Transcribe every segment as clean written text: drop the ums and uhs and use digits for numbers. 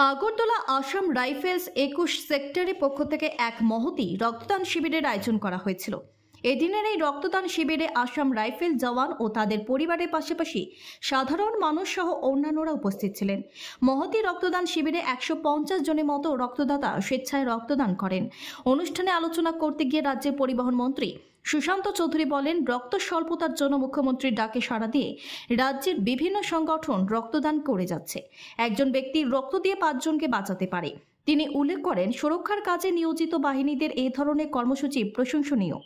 Agartala Assam rifles 21 সেক্টরের পক্ষ থেকে এক মহতি রক্তদান শিবিরের আয়োজন করা হয়েছিল। এদিনের এই রক্তদান শিবিরে আসাম রাইফেল জওয়ান ও তাদের পরিবারের পাশাপাশি সাধারণ মানুষ সহ অন্যান্যরা উপস্থিত ছিলেন। মহতি রক্তদান শিবিরে 150 জনের মতো রক্তদাতা স্বেচ্ছায় রক্তদান করেন। অনুষ্ঠানে আলোচনা করতে গিয়ে রাজ্যের পরিবহন মন্ত্রী সুশান্ত চৌধুরী বলেন, রক্ত স্বল্পতার জন্য মুখ্যমন্ত্রীর ডাকে সাড়া দিয়ে রাজ্যের বিভিন্ন সংগঠন রক্তদান করে যাচ্ছে। একজন ব্যক্তি রক্ত দিয়ে 5 জনকে বাঁচাতে পারে। তিনি উল্লেখ করেন, সুরক্ষার কাজে নিয়োজিত বাহিনীদের এই ধরনের কর্মসূচি প্রশংসনীয়।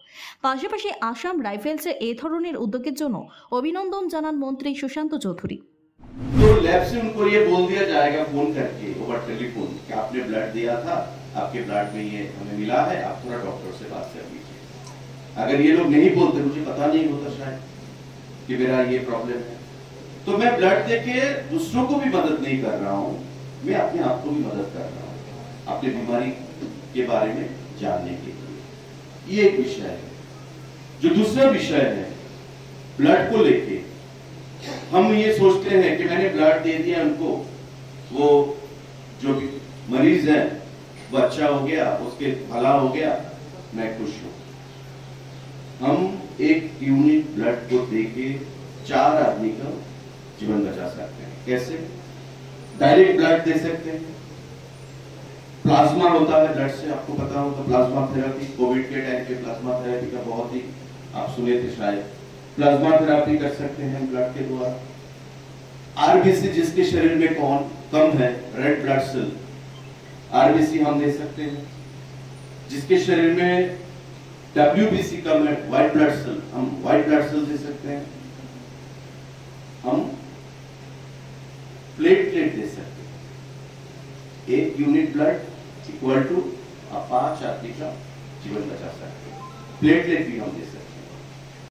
পাশাপাশি আসাম রাইফেলসের এই ধরনের উদ্যোগের জন্য অভিনন্দন জানান মন্ত্রী সুশান্ত চৌধুরী। तो लैब से उनको ये बोल दिया जाएगा फोन करके ओवर टेलीफोन कि आपने ब्लड दिया था, आपके ब्लड में ये हमें मिला है, आप थोड़ा डॉक्टर से बात कर लीजिए। अगर ये लोग नहीं बोलते, मुझे पता नहीं होता शायद कि मेरा ये प्रॉब्लम है, तो मैं ब्लड देके दूसरों को भी मदद नहीं कर रहा हूँ, मैं अपने आप को भी मदद कर रहा हूँ अपनी बीमारी के बारे में जानने के लिए। ये एक विषय है। जो दूसरा विषय है ब्लड को लेके, हम ये सोचते हैं कि मैंने ब्लड दे दिया उनको, वो जो भी मरीज है वो अच्छा हो गया, उसके भला हो गया, मैं खुश हूं। हम एक यूनिट ब्लड को देके 4 आदमी का जीवन बचा सकते हैं। कैसे? डायरेक्ट ब्लड दे सकते हैं, प्लाज्मा होता है ब्लड से, आपको पता होगा प्लाज्मा थेरेपी, कोविड के टाइम पे प्लाज्मा थेरेपी का बहुत ही आप सुने थे शायद। प्लाज्मा थेरेपी कर सकते हैं ब्लड के द्वारा। आरबीसी जिसके शरीर में कम है, रेड ब्लड सेल, आरबीसी हम दे सकते हैं। जिसके शरीर में डब्ल्यूबीसी कम है, व्हाइट ब्लड सेल, हम व्हाइट ब्लड सेल दे सकते हैं। हम प्लेटलेट दे सकते हैं। 1 यूनिट ब्लड इक्वल टू 5 आदमी का जीवन बचा सकते हैं। प्लेटलेट भी हम दे सकते हैं।